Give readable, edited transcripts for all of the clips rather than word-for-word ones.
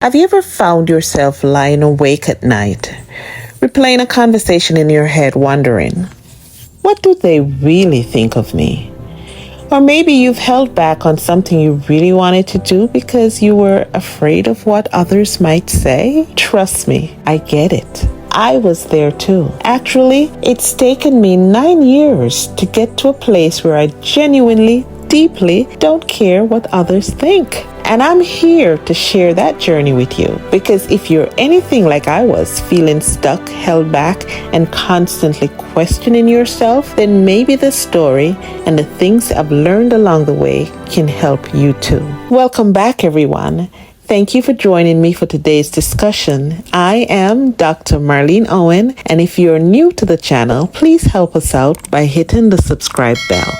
Have you ever found yourself lying awake at night, replaying a conversation in your head, wondering, what do they really think of me? Or maybe you've held back on something you really wanted to do because you were afraid of what others might say? Trust me, I get it. I was there too. Actually, it's taken me 9 years to get to a place where I genuinely, deeply don't care what others think. And I'm here to share that journey with you, because if you're anything like I was, feeling stuck, held back, and constantly questioning yourself, then maybe the story and the things I've learned along the way can help you too. Welcome back, everyone. Thank you for joining me for today's discussion. I am Dr. Marlene Owen, and if you're new to the channel, please help us out by hitting the subscribe bell.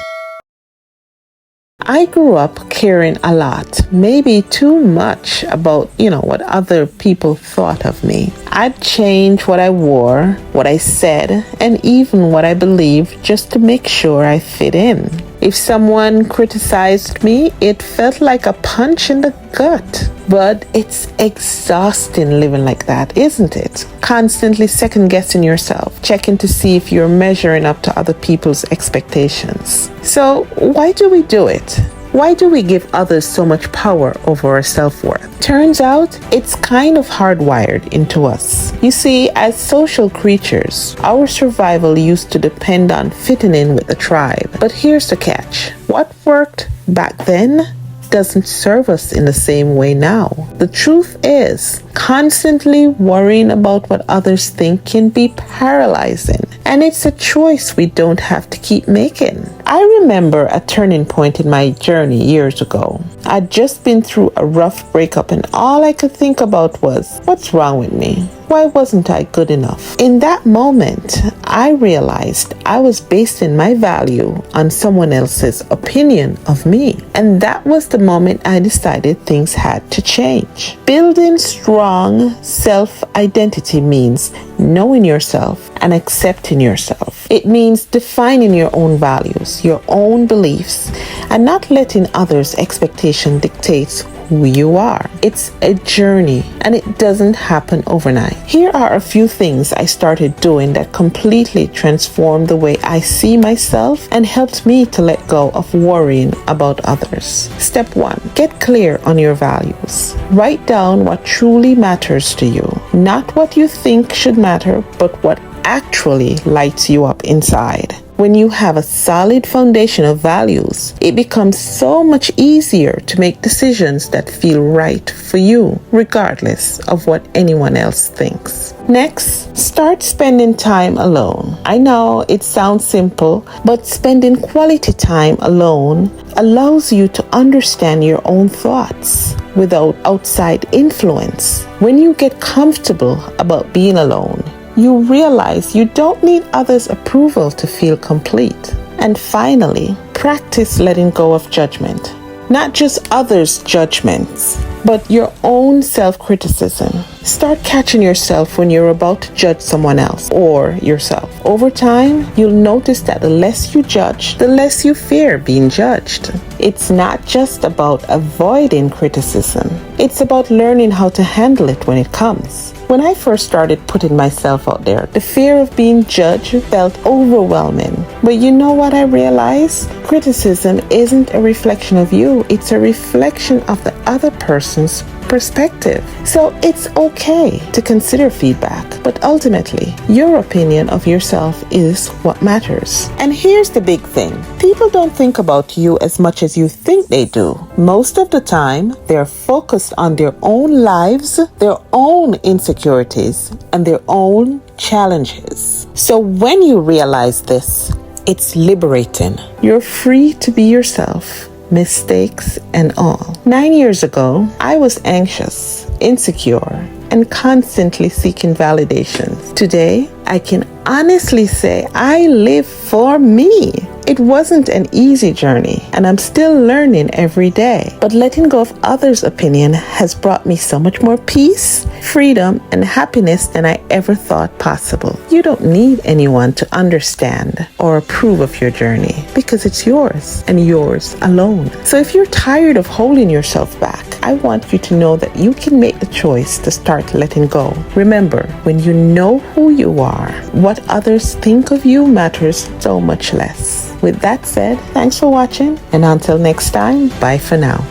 I grew up caring a lot, maybe too much about, what other people thought of me. I'd change what I wore, what I said, and even what I believed just to make sure I fit in. If someone criticized me, it felt like a punch in the gut. But it's exhausting living like that, isn't it? Constantly second-guessing yourself, checking to see if you're measuring up to other people's expectations. So why do we do it? Why do we give others so much power over our self-worth? Turns out it's kind of hardwired into us. You see, as social creatures, our survival used to depend on fitting in with the tribe. But here's the catch. What worked back then doesn't serve us in the same way now. The truth is, constantly worrying about what others think can be paralyzing, and it's a choice we don't have to keep making. I remember a turning point in my journey years ago. I'd just been through a rough breakup, and all I could think about was, what's wrong with me? Why wasn't I good enough? In that moment, I realized I was basing my value on someone else's opinion of me. And that was the moment I decided things had to change. Building strong self-identity means knowing yourself and accepting yourself. It means defining your own values, your own beliefs, and not letting others' expectation dictate who you are. It's a journey, and it doesn't happen overnight. Here are a few things I started doing that completely transformed the way I see myself and helped me to let go of worrying about others. Step 1. Get clear on your values. Write down what truly matters to you. Not what you think should matter, but what actually lights you up inside. When you have a solid foundation of values, it becomes so much easier to make decisions that feel right for you, regardless of what anyone else thinks. Next, start spending time alone. I know it sounds simple, but spending quality time alone allows you to understand your own thoughts without outside influence. When you get comfortable about being alone, you realize you don't need others' approval to feel complete. And finally, practice letting go of judgment. Not just others' judgments, but your own self-criticism. Start catching yourself when you're about to judge someone else or yourself. Over time, you'll notice that the less you judge, the less you fear being judged. It's not just about avoiding criticism. It's about learning how to handle it when it comes. When I first started putting myself out there, the fear of being judged felt overwhelming. But you know what I realized? Criticism isn't a reflection of you. It's a reflection of the other person's perspective. So it's okay to consider feedback, but ultimately, your opinion of yourself is what matters. And here's the big thing. People don't think about you as much as you think they do. Most of the time, they're focused on their own lives, their own insecurities, and their own challenges. So when you realize this, it's liberating. You're free to be yourself, mistakes and all. 9 years ago, I was anxious, insecure, and constantly seeking validation. Today, I can honestly say I live for me. It wasn't an easy journey, and I'm still learning every day. But letting go of others' opinion has brought me so much more peace, freedom, and happiness than I ever thought possible. You don't need anyone to understand or approve of your journey because it's yours and yours alone. So if you're tired of holding yourself back, I want you to know that you can make the choice to start letting go. Remember, when you know who you are, what others think of you matters so much less. With that said, thanks for watching, and until next time, bye for now.